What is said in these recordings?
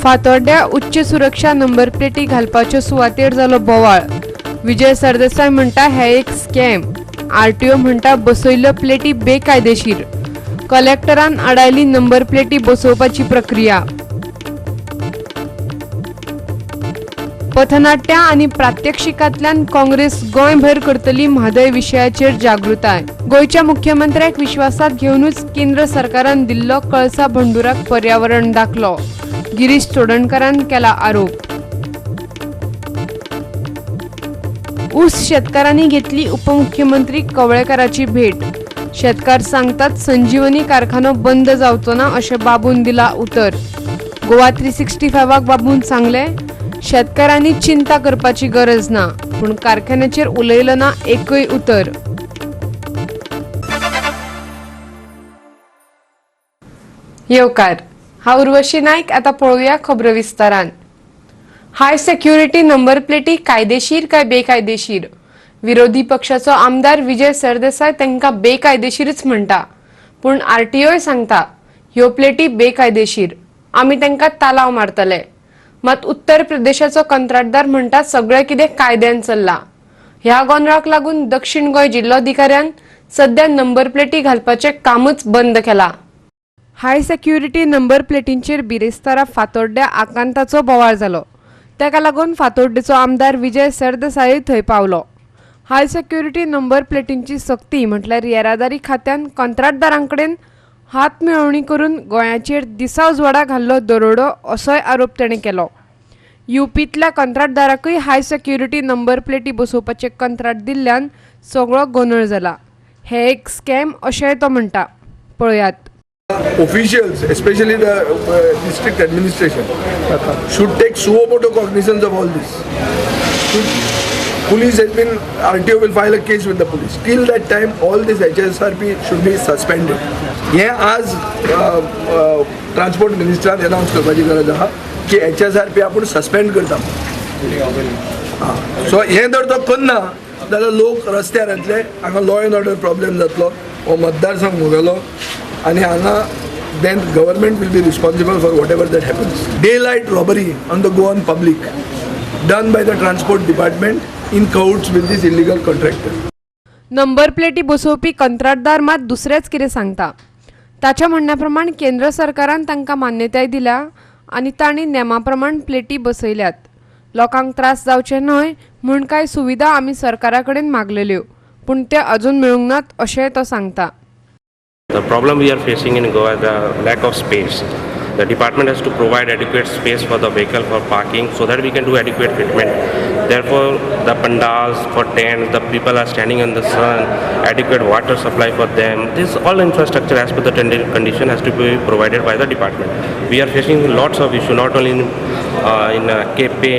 फातोड्ड्या उच्च सुरक्षा नंबर प्लेटी घालपाच्यो सुवातेर जालो बोवाळ। विजय सरदेसाय म्हणटा हे एक स्कॅम। आरटीओ म्हणटा बसयल्ल्यो प्लेटी बेकायदेशीर। कलेक्टरान आडायली नंबर प्लेटी बसोवपाची प्रक्रिया। पथनाट्य आणि प्रात्यक्षिकांतल्यान काँग्रेस गोंयभर करतली म्हादय विशयाचेर जागृताय। गोंयच्या मुख्यमंत्र्याक विश्वासात घेवनूच केंद्र सरकारान दिल्लो कळसा बंडुराक पर्यावरण दाखलो। गिरीश चोडणकरान केला आरोप। ऊस शेतकारांनी घेतली उपमुख्यमंत्री कवळेकराची भेट। शेतकार सांगतात संजीवनी कारखानो बंद जावचो ना अशें बाबून दिला उतर। गोवा 365 बाबून सांगले शेतकारांनी चिंता करपाची गरज ना, पण कारखान्याचेर उलयलो ना एकय उतर। येवकार, हांव उर्वशी नायक। आता पळोवया खबरो विस्तारान। हाय सिक्युरिटी नंबर प्लेटी कायदेशीर काय बेकायदेशीर? विरोधी पक्षाचो आमदार विजय सरदेसाय तांकां बेकायदेशीरच म्हणटा, पूण आरटीओय सांगता ह्यो प्लेटी बेकायदेशीर, आमी तांकां तालाव मारतले। मात उत्तर प्रदेशाचो कंत्राटदार म्हणटा सगळें कितें कायद्यान चल्ला। ह्या गोंधळाक लागून दक्षिण गोंय जिल्लोधिकाऱ्यान सध्या नंबर प्लेटी घालपाचें कामच बंद केला। हाय सिक्युरिटी नंबर प्लेटींचेर बिरेस्तारा फातोड्ड्या आकांताचो बोवाळ जालो। ताका लागून फातोड्डेचो आमदार विजय सरदेसाय थंय पावलो। हाय सिक्युरिटी नंबर प्लेटींची सक्ती म्हटल्यार येरादारी खात्यान कंत्राटदारांकडेन हात मेळवणी करून गोंयाचेर दिसा उजवाडा घाल्लो दरोडो असोय आरोप ताणें केलो। यूपींतल्या कंत्राटदाराकूय हाय सिक्युरिटी नंबर प्लेटी बसोवपाचें कंत्राट दिल्ल्यान सगळो गोंधळ जाला। हे एक स्कॅम अशेंय तो म्हणटा। पळयात। Officials, especially the district administration, should take suo motu cognizance of all this. Police has been, RTO will file a case with the police. Till that time, all this HSRP should be suspended. Yeah, as transport minister announced करपाची गरज आहा की HSRP आपण suspend करता। So हे जर तो करना जाल्यार लोक रस्त्यार येतले, हांगा लॉ एंड ऑर्डर प्रॉब्लेम जातलो, हो मतदारसंघ मुगेलो आणि हांगा then government will be responsible for whatever that happens. Daylight robbery on the Goan public done by the transport department in cahoots with this illegal contractor. Number प्लेटी बसोवपी कंत्राटदार मात दुसरेच कितें सांगता। ताच्या म्हणण्याप्रमाण केंद्र सरकारान तांकां मान्यताय दिल्या आनी तांणी नेमा प्रमाण प्लेटी बसयल्यात। लोकांक त्रास जावचे न्हय म्हूण कांय सुविधा आमी सरकारा कडेन मागलेल्यो, पूण ते अजून मेळूंक नात अशेंय तो सांगता। The problem we are facing in Goa is the lack of space. The department has to provide adequate space for the vehicle for parking so that we can do adequate treatment. Therefore, the pandals for tents, the people are standing in the sun, adequate water supply for them. This all infrastructure as per the condition has to be provided by the department. We are facing lots of issues, not only in Kepe,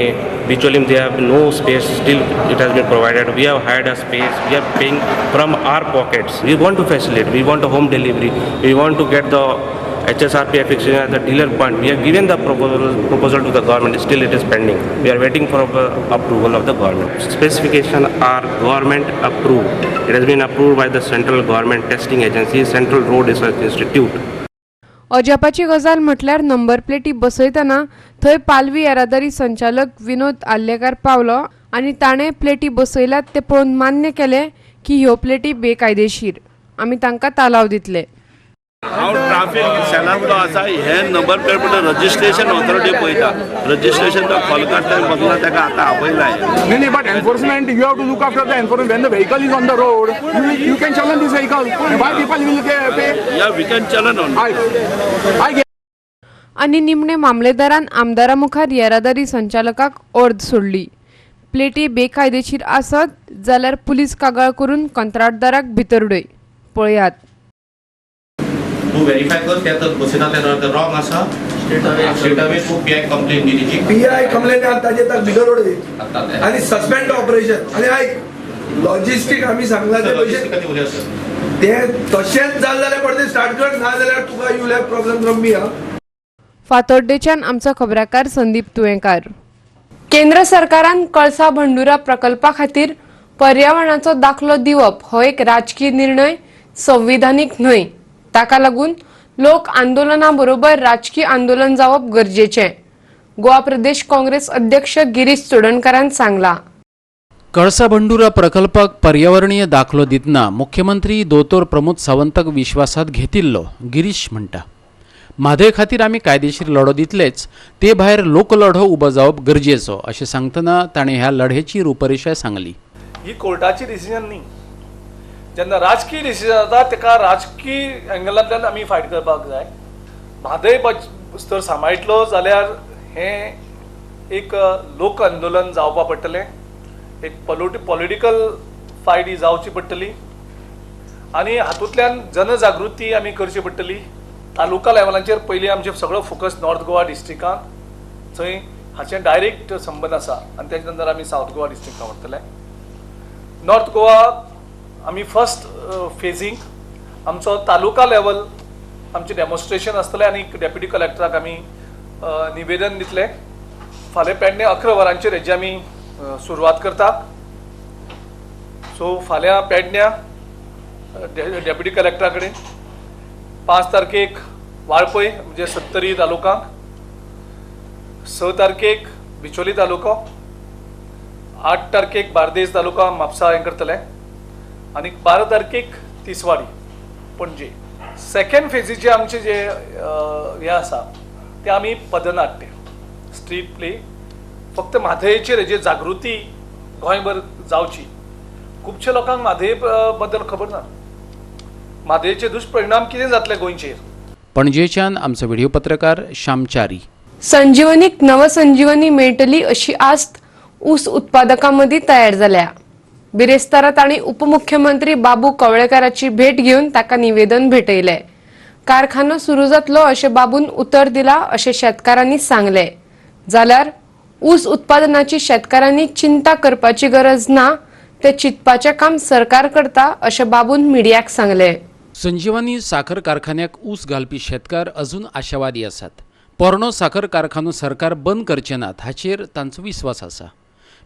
Bicholim, they have no space, still it has been provided. We have hired a space, we are paying from our pockets. We want to facilitate, we want a home delivery, we want to get the HSRP affixation at the dealer point. We have given the proposal to the government, still it is pending. We are waiting for approval of the government. Specification are government approved. It has been approved by the central government testing agency, Central Road Research Institute. अजापाची गजाल म्हटल्यार number प्लेटी बसयतना थंय पालवी येरादारी संचालक विनोद आल्लेकार पावलो आनी ताणें प्लेटी बसयल्यात ते पळोवन मान्य केलें की ह्यो प्लेटी बेकायदेशीर, आमी तांकां तालाव दितले। हांव ट्राफिक सेलांतलो आसा, हे नंबर प्लेट म्हणटा रजिस्ट्रेशन ऑथॉरिटी पळयता, रजिस्ट्रेशन तो खोलकाट्यान बदला ताका आतां आपयलाय। No, but enforcement, you have to look after the enforcement. When the vehicle is on the road, you can challenge this vehicle. Why people will pay? Yeah, we can challenge on. I get. आनी निमणे मामलेदारान आमदारा मुखार येरादारी संचालकाक अर्द सोडली। प्लेटी बेकायदेशीर आसत जाल्यार पुलीस कागाळ करून कंत्राटदाराक भितर उडय। पळयात। तू व्हेरीफाय कर त्या बसीना ते रॉंग आसा स्ट्रेट अवे तू पीआय कंप्लेंट दिली पीआय कंप्लेंट ताजे तक भितर उडय आणि सस्पेंड ऑपरेशन आणि आयक लॉजिस्टिक आम्ही सांगला ते पैसे ते तशेंच जाल जाल्यार परते स्टार्ट कर, ना जाल्यार तुका you have problem from me. फातोड्डेच्यान आमचो खबराकार संदीप तुयेंकार। केंद्र सरकारान कळसा बंडुरा प्रकल्पा खातीर पर्यावरणाचो दाखलो दिवप हो एक राजकीय निर्णय, संविधानीक न्हय। ताका लागून लोक आंदोलना बरोबर राजकीय आंदोलन जावप गरजेचें। गोवा प्रदेश काँग्रेस अध्यक्ष गिरीश चोडणकरान सांगला. कळसा बंडुरा प्रकल्पाक पर्यावरणीय दाखलो दितना मुख्यमंत्री दोतोर प्रमोद सावंताक विश्वासात घेतिल्लो गिरीश म्हणटा. म्हादय खातीर आमी कायदेशीर लढो दितलेच, ते भायर लोकलढो उबो जावप गरजेचो अशें सांगतना ताणें ह्या लढ्याची रुपरेषा सांगली. ही कोर्टाची डिसिजन न्ही. जेन्ना राजकीय डिसिजन जाता तेका राजकीय एंगलांतल्यान आमी फायट करपाक जाय. म्हादय जर सांबाळटलो जाल्यार हें एक लोक आंदोलन जावपा पडटलें, एक पॉलिटिकल फायट ही जावची पडटली आनी हातूंतल्यान जनजागृती आमी करची पडटली. तालुका लेवलांचेर पयलीं आमचें सगळो फोकस नॉर्थ गोवा डिस्ट्रिक्टांत, थंय हाचें डायरेक्ट संबंद आसा आनी तेच्या नंतर आमी सावथ गोवा डिस्ट्रिक्टांत व्हरतले. नॉर्थ गोवा आमी फर्स्ट फेजींग आमचो तालुका लेवल आमचें डेमॉन्स्ट्रेशन आसतलें आनी डेप्युटी कलेक्टराक आमी निवेदन दितले. फाल्यां पेडणे 11 वरांचेर हेजी आमी सुरवात करता. सो फाल्यां पेडण्या डेप्युटी कलेक्टरा कडेन, 5 तारखेक वाळपय म्हणजे सत्तरी तालुकांक, 6 तारखेक बिचोली तालुको, 8 तारखेक बार्देस तालुका म्हापसा हें करतले आनी 12 तारखेक तिसवाडी पणजे. सेकंड फेजीचे आमचे जे हे आसा ते आमी पथनाट्य, स्ट्रीट प्ले, फक्त म्हादयेचेर हेजी जागृती गोंयभर जावची. खुबशे लोकांक म्हादये बद्दल खबर ना, म्हादयेचे दुश्परिणाम कितें जातले गोंयचेर. पणजेच्यान आमचो व्हिडिओ पत्रकार श्यामचारी. संजीवनीक नवसंजीवनी मेळटली अशी आस्त ऊस उत्पादकांमदी तयार जाल्या. बिरेस्तारांत तांणी उपमुख्यमंत्री बाबू कवळेकाराची भेट घेवन ताका निवेदन भेटयले. कारखानो सुरू जातलो अशें बाबून उतर दिला अशें शेतकारांनी सांगले. जाल्यार ऊस उत्पादनाची शेतकारांनी चिंता करपाची गरज ना, ते चिंतपाचें काम सरकार करता अशें बाबून मिडियाक सांगले. संजीवनी साखर कारखान्याक ऊस घालपी शेतकार अजून आशावादी आसात. पोरणो साखर कारखानो सरकार बंद करचे नात हाचेर तांचो विस्वास आसा.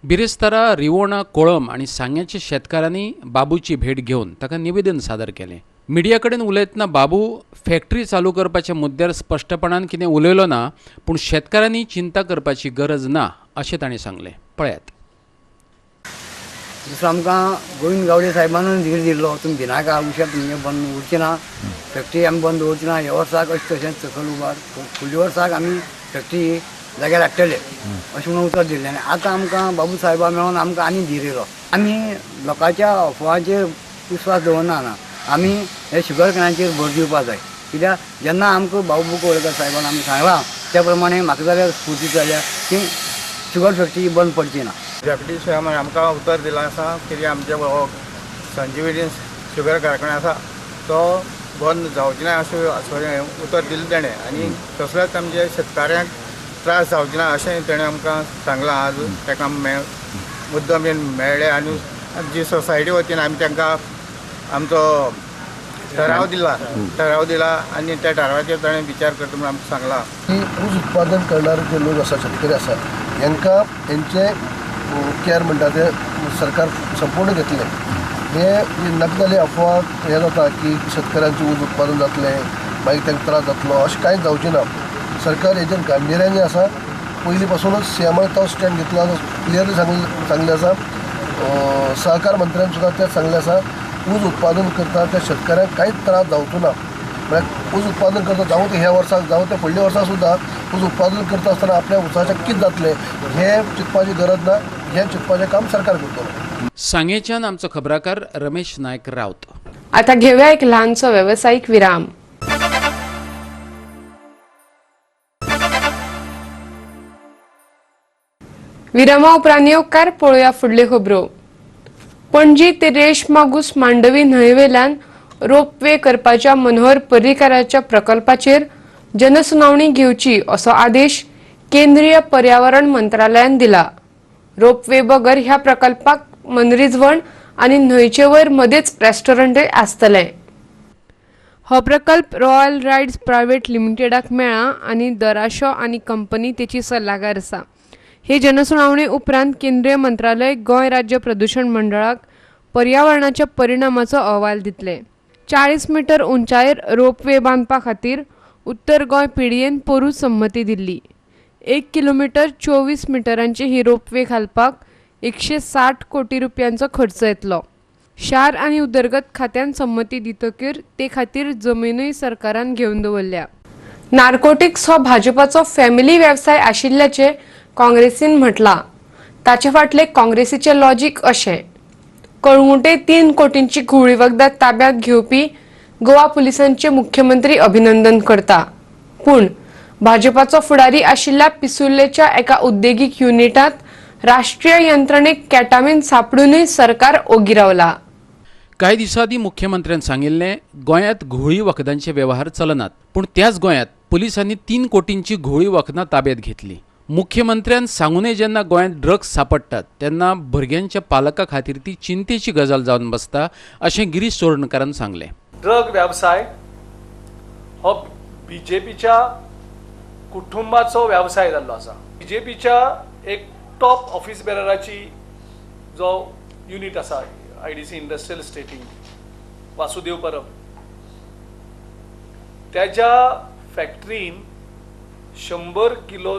बिरेस्तारा, रिवोणा, कोळम आनी सांग्याच्या शेतकारांनी बाबूची भेट घेवन ताका निवेदन सादर केलें. मिडिया कडेन उलयतना बाबू फॅक्टरी चालू करपाच्या मुद्द्यार स्पश्टपणान कितें उलयलो ना, पूण शेतकारांनी चिंता करपाची गरज ना अशें ताणें सांगलें. पळयात. दुसरो आमकां गोविंद गावडे साहेबानूय धीर दिल्लो, तुमी भिनाका, उशा तुमगे बंद उरची ना, फॅक्टरी आमी बंद दवरची ना, ह्या वर्साक अशें तशें सकयल उबार, फुडल्या वर्साक आमी फॅक्टरी जाग्यार हाडटले अशें म्हणून उतर दिल्लें. आनी आतां आमकां बाबू साहेबा मेळोन आमकां आनी धीर येयलो. आमी लोकांच्या अफवाचेर विस्वास दवरना ना, आमी हे शुगर कॅनाचेर भर दिवपाक जाय. कित्याक जेन्ना आमकां बाबू कवळेकर साहेबान आमकां सांगलां त्या प्रमाणे म्हाका जाल्यार स्फूर्ती जाल्या की शुगर फॅक्टरी बंद पडची ना. डेप्युटी चेअरमॅन आमकां उतर दिलां आसा की आमचे संजीवनी शुगर कारखानो आसा तो बंद जावचे ना अशें उतर दिलें तेणें. आनी तसलेंच आमच्या शेतकाऱ्यांक त्रास जावचे ना अशें तेणें आमकां सांगलां. आज ताका मुद्दम मेळ्ळे आनी जी सोसायटी वतीन आमी तांकां आमचो ठराव दिला आनी त्या ठरावाचेर ताणें विचार करता म्हणून आमकां सांगलां की ऊस उत्पादन करणारे जे लोक आसा, शेतकरी आसा, हांकां हेंचे केअर म्हणटा ते सरकार संपूर्ण घेतले. हे नाका अफवा हे जाता की शेतकऱ्यांचें ऊस उत्पादन जातलें मागीर तांकां त्रास जातलो अशें कांयच जावचें ना. सरकार हेजेर गांभिर्यान आसा. पयलीं पासूनच सीएमान तो स्टँड घेतला, क्लियरली सांगलें आसा. सहकार मंत्र्यान सुद्दां तें सांगलें आसा, ऊस उत्पादन करता त्या शेतकऱ्यांक कांयच त्रास जावचो ना. म्हळ्यार ऊस उत्पादन करता जावं ते ह्या वर्साक जावं ते फुडल्या वर्साक सुद्दां ऊस उत्पादन करता आसतना आपल्या उसाचें कितें जातलें हें चिंतपाची गरज ना. हें चिंतपाचें काम सरकार करतलो. सांगेच्यान आमचो खबराकार रमेश नायक रावत. आता घेऊया एक ल्हानसो व्यावसायिक विराम. विरामा उपरांत येवकार पळोवया फुडल्यो खबरो. पणजी ते रेश मागूस मांडवी न्हंयवेल्यान रोपवे करपाच्या मनोहर पर्रीकाराच्या प्रकल्पाचेर जनसुनावणी घेवची असो आदेश केंद्रीय पर्यावरण मंत्रालयान दिला. रोपवे बगर ह्या प्रकल्पाक मनरिजवण आणि न्हंयचे वयर मध्येच रेस्टॉरंटय आसतले. हो प्रकल्प रॉयल रायड्स प्रायव्हेट लिमिटेडाक मेळ्ळा आणि दराशो आणि कंपनी तेची सल्लागार आसा. हे जनसुनावणे उपरांत केंद्रीय मंत्रालय गोंय राज्य प्रदूषण मंडळाक पर्यावरणाच्या परिणामाचो अहवाल दितले. 40 मीटर उंचायेर रोपवे बांदपा खातीर उत्तर गोंय पिडीएन पोरूं संमती दिल्ली. 1 किलोमीटर 24 मिटरांची ही रोपवे घालपाक 160 कोटी रुपयांचो खर्च येतलो. शार आनी उदरगत खात्यान संमती दितकीर ते खातीर जमीनूय सरकारान घेवन दवरल्या. नार्कोटिक्स हो भाजपाचो फॅमिली वेवसाय आशिल्ल्याचे काँग्रेसीन म्हटला. ताचे फाटले काँग्रेसीचे लॉजिक अशें: कळंगुटे 3 कोटींची घुवळी वखदां ताब्यांत घेवपी गोवा पुलिसांचे मुख्यमंत्री अभिनंदन करता, पूण भाजपाचो फुडारी आशिल्ल्या पिसुर्लेच्या एका उद्देगीक युनिटांत राष्ट्रीय यंत्रणेक कॅटामीन सापडूनय सरकार ओगी रावला. कांय दिसां आदीं मुख्यमंत्र्यान सांगिल्लें गोंयांत घुवळी वखदांचे वेव्हार चलनात, पूण त्याच गोंयांत पुलिसांनी 3 कोटींची घुवळी वखदां ताब्यांत घेतली. मुख्यमंत्र्यान सांगूनय जेन्ना गोंयांत ड्रग्स सापडटात तेन्ना भुरग्यांच्या पालकां खातीर ती चिंतेची गजाल जावन बसता, अशें गिरीश चोडणकरान सांगलें. ड्रग वेवसाय हो बीजेपीच्या कुटुंबाचो वेवसाय जाल्लो आसा. बीजेपीच्या एक टॉप ऑफिस बेरराची जो युनिट आसा IDC इंडस्ट्रियल स्टेटींग, वासुदेव परब, त्याच्या फॅक्टरीन 100 किलो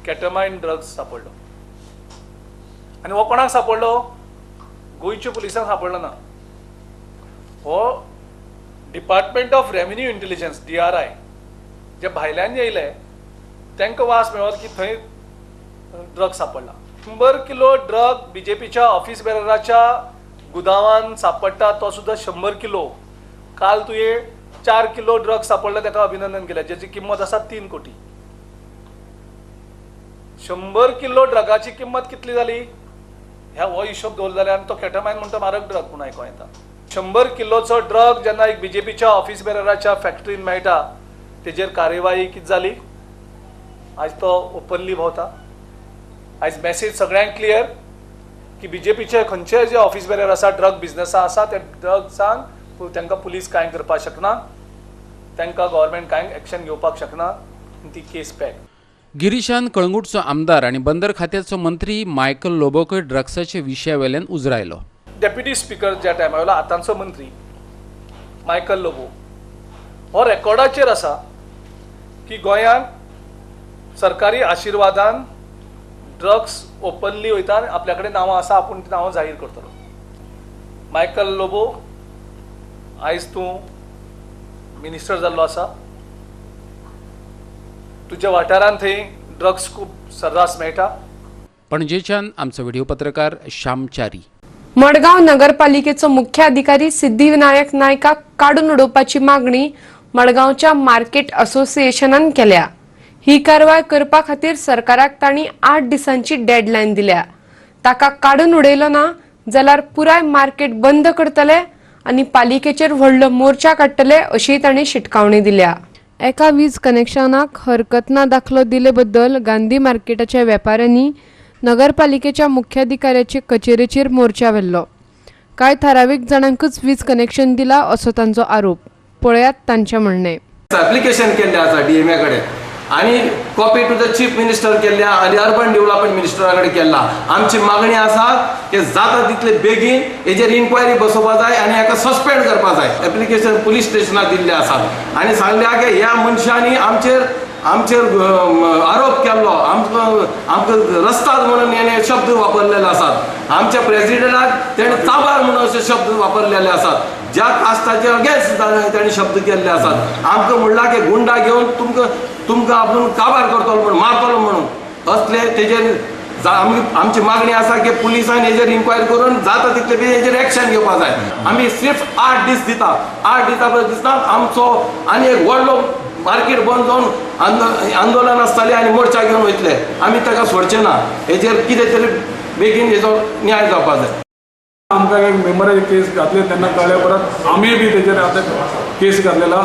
कॅटामायन ड्रग्स सापडलो. आनी हो कोणाक सापडलो? गोंयच्या पुलिसांक सापडलो ना. हो department of revenue intelligence DRI जे भायल्यान येयले तांकां वास मेळत की थंय ड्रग सापडला. 100 किलो ड्रग बीजेपीच्या ऑफिस बेरराच्या गुदावान सापडटा, तो सुद्धा 100 किलो. काल तुये 4 किलो ड्रग सापडला, ताका अभिनंदन केलें, ज्याची किंमत आसा 3 कोटी. 100 किलो ड्रगाची किंमत कितली जाली ह्या हो हिशोब दवरलो जाल्यार तो कॅटामायन म्हणटा म्हारग ड्रग म्हणून आयको येता. 100 किलोचो ड्रग जेन्ना एक बीजेपीच्या ऑफिस बेरराच्या फॅक्टरीन मेळटा, तेजेर कार्यवाही किती जाली. आज तो ओपनली भोंवता. आज मेसेज सगळ्यांक क्लियर की बीजेपीचे खंयचे जे ऑफिस बेरर आसा ड्रग बिजनेसा आसा ते ड्रग्सांक तांकां पुलीस कांय करपाक शकना, तांकां गव्हर्मेंट कांय एक्शन घेवपाक शकना, ती केस पॅक. गिरीशान कळंगूटचो आमदार आनी बंदर खात्याचो मंत्री मायकल लोबोकय ड्रग्साचे विशयावेल्यान उजरायलो. डेप्युटी स्पीकर ज्या टायमावेलो आतांचो मंत्री मायकल लोबो हो रेकॉर्डाचेर आसा की गोंयांत सरकारी आशिर्वादान ड्रग्स ओपनली वयता, आपल्या कडेन नांवां आसा, आपूण ती नांवां जाहीर करतलो. मायकल लोबो, आयज तूं मिनिस्टर जाल्लो आसा, तुज्या वाठारांत थंय ड्रग्स खूब सर्रास मेळटा. पणजेच्यान आमचो व्हिडिओ पत्रकार श्याम च्यारी. मडगांव नगरपालिकेचो मुख्य अधिकारी सिद्धिविनायक नायकाक काडून उडोवपाची मागणी मडगांवच्या मार्केट असोसिएशनान केल्या. ही कारवाय करपा खातीर सरकाराक तांणी 8 दिसांची डेडलायन दिल्या. ताका काडून उडयलो ना जाल्यार पुराय मार्केट बंद करतले आनी पालिकेचेर व्हडलो मोर्चा काडटले अशी तांणी शिटकावणी दिल्या. एका वीज कनेक्शनाक हरकत ना दाखलो दिले बद्दल गांधी मार्केटाच्या वेपाऱ्यांनी नगरपालिकेच्या मुख्याधिकाऱ्याचे कचेरेचेर मोर्चा व्हेल्लो. कांय थारावीक जाणांकूच वीज कनेक्शन दिला असो तांचो आरोप. पळयात तांचे म्हणणे. ऍप्लिकेशन केल्लें आसा DMA कडेन आनी copy to the chief minister केल्ल्या आनी अर्बन डेव्हलपमेंट मिनिस्टरा कडेन केला. आमची मागणी आसा की जाता तितले बेगीन हेजेर इन्क्वायरी बसोवपा जाय आनी हाका सस्पेंड करपा जाय. ऍप्लिकेशन पुलीस स्टेशनाक दिल्लें आसा आनी सांगल्या की ह्या मनशांनी आमचेर आरोप केल्लो, आमकां रस्ताद म्हणून हेणे शब्द वापरलेले आसात. आमच्या प्रेसिडेंटाक तेणे चाबार म्हणून अशे शब्द वापरलेले आसात. ज्या कास्टाचे अगेन्स्ट तेणे शब्द केल्ले आसात. आमकां म्हणला की गुंडा घेवन तुमकां आपूण काबार करतलो म्हणून, मारतलो म्हणून. असले तेजेर आमची मागणी आसा की पुलिसांनी हेजेर इन्क्वायरी करून जाता तितले बेगीन हेजेर एक्शन घेवपा जाय. आमी सिर्फ 8 दीस दिता. 8 दिसा आमचो आनी एक व्हडलो मार्केट बंद जावन आंदोलन आसतलें आनी मोर्चा घेवन वयतले. आमी ताका सोडचे ना. हेजेर कितें तरी बेगीन हेजो न्याय जावपा जाय. आमकां एक मेंबराची केस घातली तेन्ना कळ्ळें परत आमी बी तेजेर आतां केस घातलेला.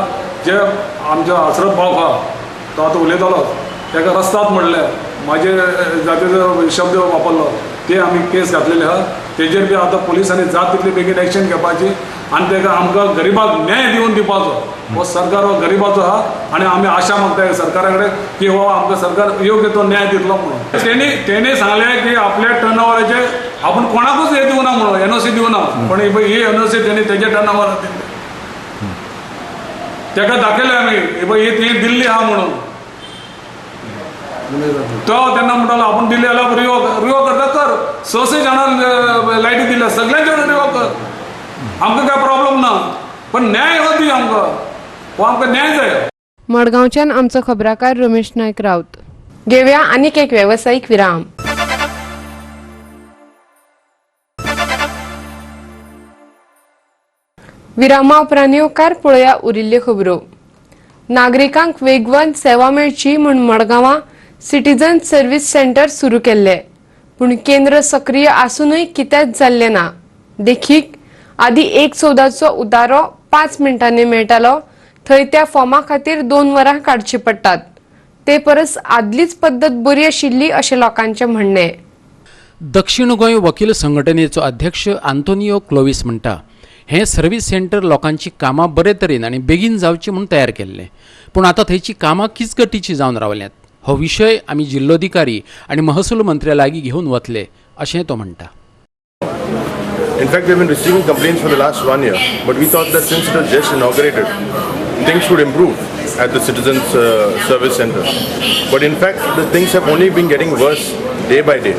जे आमचो हसरत भाव आहा तो आतां उलयतालो, ताका रस्ताद म्हणलें, म्हाजे जातीचो शब्द वापरलो, ते आमी केस घातलेले आहा. तेजेर बी आतां पुलिसांनी जाता तितली बेगीन एक्शन घेवपाची आनी ताका आमकां गरिबाक न्याय दिवन दिवपाचो. हो सरकार हो गरिबाचो आहा आनी आमी आशा मागताय सरकारा कडेन की हो आमकां सरकार योग्य तो न्याय दितलो म्हणून. तेणी सांगलें की आपल्या टर्न ओवराचे आपूण कोणाकूच हे दिवना म्हणून, NOC दिवना, पण ही NOC तेणी तेजे टर्न ओवर दिल्ली. ताका दाखयलें आमी ही तेणी दिल्ली आहा म्हणून. तो त्यांना म्हणटालो आपण दिले जाल्यार रिवो करता कर 600 जाणां लायटी दिल्या सगळ्यांचे रिवो कर आमकां काय प्रॉब्लेम ना पण न्याय हो दी आमकां हो आमकां न्याय जाय. मडगांवच्यान आमचो खबराकार रमेश नायक रावत. घेवया आनीक एक व्यावसायिक विराम. विरामा उपरांत येवकार पळोवया उरिल्ल्यो खबरो. नागरिकांक वेगवान सेवा मेळची म्हूण मडगांवां सिटीजन सर्व्हिस सेंटर सुरू केल्ले, पूण केंद्र सक्रीय आसूनय कितेंच जाल्लें ना. देखीक आदी एक सौदाचो उतारो 5 मिनटांनी मेळटालो, थंय त्या फॉर्मा खातीर 2 वरां काडची पडटात. ते परस आदलीच पद्दत बरी आशिल्ली अशें लोकांचें म्हणणें. दक्षिण गोंय वकील संघटनेचो अध्यक्ष आंतोनियो क्लोविस म्हणटा, हें सर्व्हिस सेंटर लोकांची कामां बरे तरेन आनी बेगीन जावची म्हूण तयार केल्लें, पूण आतां थंयची कामां किचकटीची जावन रावल्यांत. हो विशय आमी जिल्लोधिकारी आनी महसूल मंत्र्या लागीं घेवन वतले अशें तो म्हणटा. In fact, we've been receiving complaints for the last 1 year, but we thought that since it was just inaugurated, things would improve at the Citizens Service Center. But in fact, the things have only been getting worse day by day.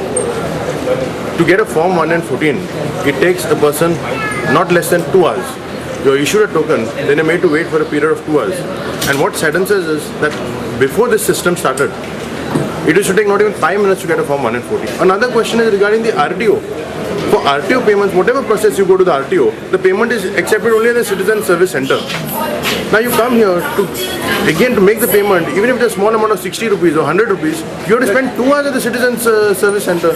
To get a Form 114, it takes a person not less than 2 hours. You're issued a token, then you're made to wait for a period of 2 hours. And what saddens us is that before this system started, it used to take not even 5 minutes to get a Form 114. Another question is regarding the RTO. For RTO payments, whatever process you go to the RTO, the payment is accepted only in the Citizen Service Center. Now you come here to make the payment, even if it's a small amount of 60 rupees or 100 rupees, you have to spend 2 hours at the Citizen Service Center.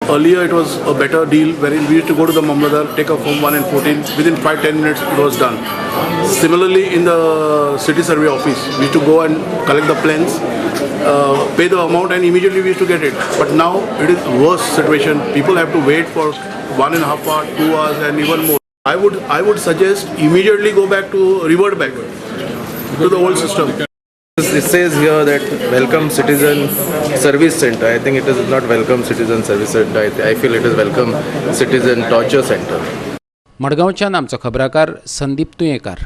Earlier it was a better deal wherein we used to go to the Mamladar, take a Form 114, within 5-10 minutes it was done. Similarly in the city survey office, we used to go and collect the plans, pay the amount and immediately we used to get it. But now it is a worse situation. People have to wait for 1.5 hours, 2 hours and even more. I would suggest immediately go back to revert back to the old system. It says here that welcome citizen service center. I think it is not welcome citizen service center. I feel it is welcome citizen torture center. मडगांवच्यान आमचो खबराकार संदीप तुयेकार.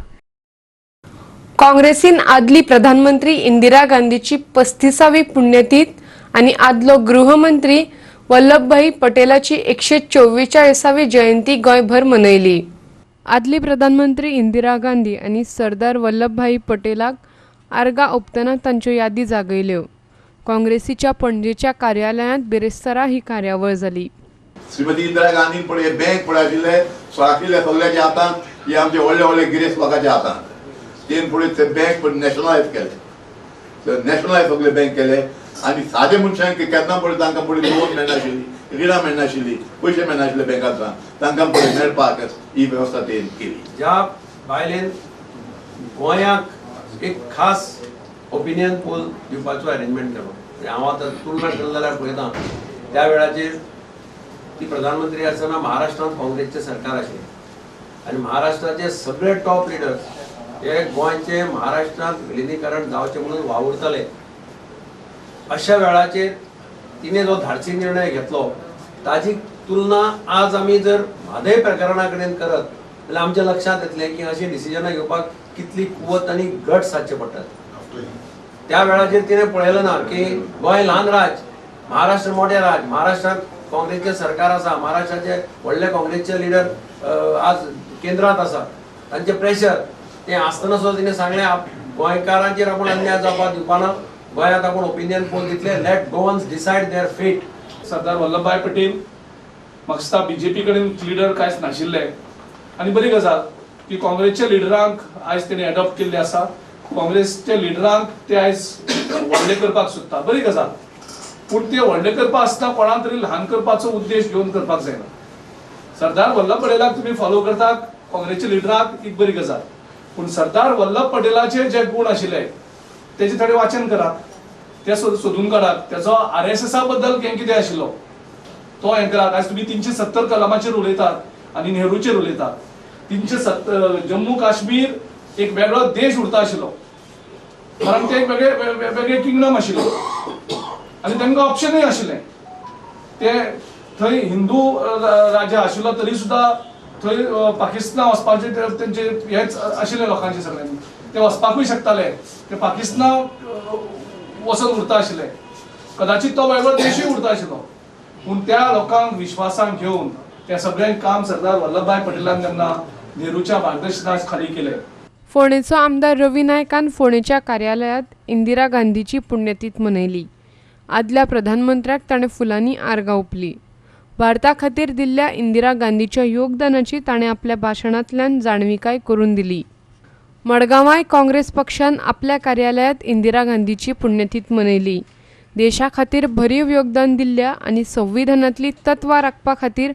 काँग्रेसीन आदली प्रधानमंत्री इंदिरा गांधीची 35वी पुण्यतिथ आणि आदलो गृहमंत्री वल्लभभाई पटेलाची 144वी जयंती गोंयभर मनयली. आदली प्रधानमंत्री इंदिरा गांधी आणि सरदार वल्लभभाई पटेलाक आर्गां ओंपतना तांच्यो यादी जागयल्यो. काँग्रेसीच्या पणजेच्या कार्यालयांत बिरेस्तारा ही कार्यावळ जाली. श्रीमती इंदिरा गांधीन पळय बँक पळय आशिल्ले सोळाशिल्ले सगळ्याच्या हातांत हे आमचे व्हडले व्हडले गिरेस्त लोकांच्या हातांत तेन पळय ते बँक पळय नॅशनलायज केले नॅशनलायज सगळे बँक केले आनी सादे मनशांक केन्ना पळय तांकां पळय लोन मेळनाशिल्ली रिणां मेळनाशिल्ली पयशे मेळनाशिल्ले बँकांतल्यान तांकां पळय मेळपाक ही वेवस्था तेन केली. ज्या बायलेन गोंयाक एक खास ओपिनियन पोल दिवपाचो अरेंजमेंट केलो. हांव आतां तुलना केलो जाल्यार पळयता त्या वेळाचेर ती प्रधानमंत्री आसतना महाराष्ट्रांत काँग्रेसचें सरकार आशिल्लें आनी महाराष्ट्राचे सगळे टॉप लिडर्स हे गोंयचे महाराष्ट्रांत विलिनीकरण जावचें म्हणून वावुरताले. अशा वेळाचेर तिने जो धाडसी निर्णय घेतलो ताची तुलना आज आमी जर म्हादय प्रकरणा कडेन करत जाल्यार आमच्या लक्षांत येतलें की अशी डिसिजनां घेवपाक कितली कुवत आनी गट सादचे पडटात. त्या वेळाचेर तिणें पळयलें ना की गोंय ल्हान राज, महाराष्ट्र मोठें राज, महाराष्ट्रांत काँग्रेसचें सरकार आसा, महाराष्ट्राचे व्हडले काँग्रेसचे लिडर आज केंद्रांत आसा, तांचें प्रेशर तें आसतना सुद्दां तिणें सांगलें गोंयकारांचेर आपूण अन्याय जावपाक दिवपाना, गोंयांत आपूण ओपिनियन पोल दितले, let Goans decide their fate. Sardar Vallabhbhai Patel म्हाका दिसता बीजेपी कडेन लिडर कांयच नाशिल्ले आनी बरी गजाल की काँग्रेसच्या लिडरांक आयज तेणी एडॉप्ट केल्ले आसा. काँग्रेसच्या लिडरांक ते आयज व्हडले करपाक सोदता, बरी गजाल. पूण ते व्हडले करपा आसता कोणा तरी ल्हान करपाचो उद्देश घेवन करपाक जायना. सरदार वल्लभ पटेलाक तुमी फॉलो करता काँग्रेसच्या लिडराक एक बरी गजाल, पूण सरदार वल्लभ पटेलाचे जे गुण आशिल्ले तेजे थोडे वाचन करात, ते सोदून काडात. तेजो RSS बद्दल कितें आशिल्लो तो हें करात. आयज तुमी 370 कलमाचेर उलयतात आनी नेहरूचेर उलयतात. 370 जम्मू काश्मीर एक वेगळो देश उरता आशिल्लो, कारण ते एक वेगळे किंगडम आशिल्लो आनी तांकां ऑप्शनूय आशिल्लें. ते थंय हिंदू राज्य आशिल्लो तरी सुद्दां थंय पाकिस्तान वचपाचें तेंचे हेच आशिल्लें लोकांचे सगळ्यांनी. ते वचपाकूय शकताले, ते पाकिस्तान वचून उरता आशिल्ले. कदाचित तो वेगळो देशूय उरता आशिल्लो, पूण त्या लोकांक विश्वासांत घेवन त्या सगळ्यांक काम सरदार वल्लभभाई पटेलान जेन्ना नेहरूच्या मार्गदर्शना खाली केलें. फोंडेचो आमदार रवी नायकान फोंडेच्या कार्यालयांत इंदिरा गांधीची पुण्यतिथ मनयली. आदल्या प्रधानमंत्र्याक ताणें फुलांनी आर्गां ओंपलीं. भारता खातीर दिल्ल्या इंदिरा गांधीच्या योगदानाची ताणें आपल्या भाशणांतल्यान जाणविकाय करून दिली. मडगांवांय काँग्रेस पक्षान आपल्या कार्यालयांत इंदिरा गांधीची पुण्यतिथ मनयली. देशा खातीर भरीव योगदान दिल्ल्या आनी संविधानांतली तत्वां राखपा खातीर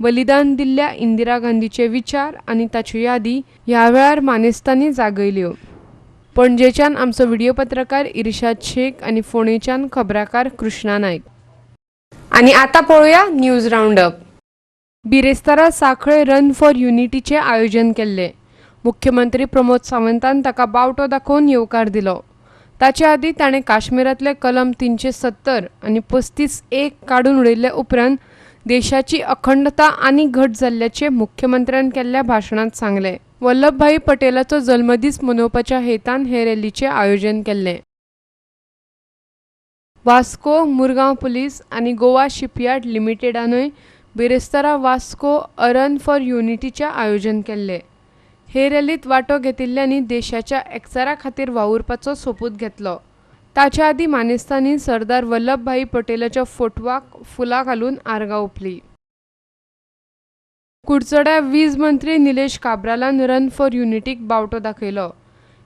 बलिदान दिल्ल्या इंदिरा गांधीचे विचार आनी ताच्यो यादी ह्या वेळार मानेस्तांनी जागयल्यो. पणजेच्यान आमचो व्हिडिओ पत्रकार इर्शाद शेख आनी फोंडेच्यान खबराकार कृष्णा नायक. आनी आतां पळोवया न्यूज राऊंड अप. बिरेस्तारा सांखळे रन फॉर युनिटीचे आयोजन केल्ले. मुख्यमंत्री प्रमोद सावंतान ताका बावटो दाखोवन येवकार दिलो. ताचे आदीं ताणें काश्मीरांतले कलम 370 आनी 35(1) काडून उडयल्ले उपरांत देशाची अखंडता आनी घट जाल्ल्याचे मुख्यमंत्र्यान केल्ल्या भाशणांत सांगलें. वल्लभभाई पटेलाचो जल्मदीस मनोवपाच्या हेतान हे रॅलीचें आयोजन केल्लें. वास्को, मुरगांव पुलीस आनी गोवा शिपयार्ड लिमिटेडानूय बिरेस्तारा वास्को रन फॉर युनिटीचें आयोजन केल्लें. हे रॅलींत वांटो घेतिल्ल्यांनी देशाच्या एकचारा खातीर वावुरपाचो सोपूत घेतलो. ताच्या आदीं मानेस्तांनी सरदार वल्लभभाई पटेलाच्या फोटवाक फुलां घालून आर्गां ओंपलीं. कुडचड्या वीज मंत्री निलेश काब्रालान रन फॉर युनिटीक बावटो दाखयलो.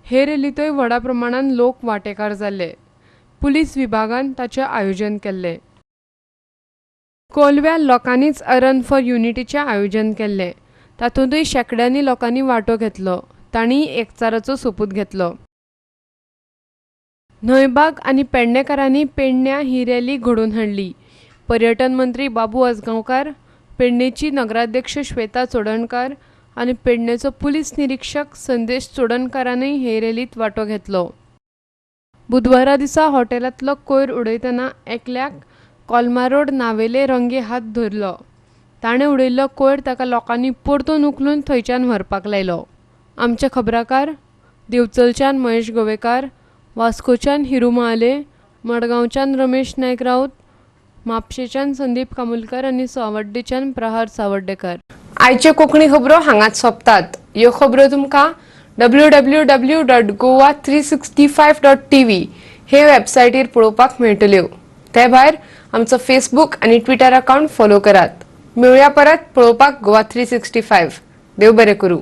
हे रॅलींतय व्हडा प्रमाणांत लोक वांटेकार जाल्ले. पुलीस विभागान ताचें आयोजन केल्लें. कोलव्या लोकांनीच रन फॉर युनिटीचें आयोजन केल्लें. तातूंतय शेकड्यांनी लोकांनी वांटो घेतलो. तांणी एकचाराचो सोपूत घेतलो. न्हयबाग आनी पेडणेकारांनी पेडण्यां ही रॅली घडोवन हाडली. पर्यटन मंत्री बाबू आजगांवकार, पेडणेची नगराध्यक्ष श्वेता चोडणकार आनी पेडणेचो पुलीस निरीक्षक संदेश चोडणकारानूय हे रॅलींत वांटो घेतलो. बुधवारा दिसा हॉटेलांतलो कोयर उडयतना एकल्याक कोलमारोड नावेले रंगे हात धरलो. ताणें उडयल्लो कोयर ताका लोकांनी परतून उखलून थंयच्यान व्हरपाक लायलो. आमचे खबराकार देवचलच्यान महेश गोवेकार, वास्कोच्यान हिरू महाले, मडगांवच्यान रमेश नायक राऊत, म्हापशेच्यान संदीप कामुलकर आनी सावड्डेच्यान प्रहार सावड्डेकर. आयच्यो कोंकणी खबरो हांगाच सोंपतात. ह्यो खबरो तुमकां www.goa365.tv हे वेबसायटीर पळोवपाक मेळटल्यो. ते भायर आमचो फेसबूक आनी ट्विटर अकाउंट फॉलो करात. मेळुया परत पळोवपाक गोवा 365. देव बरें करूं.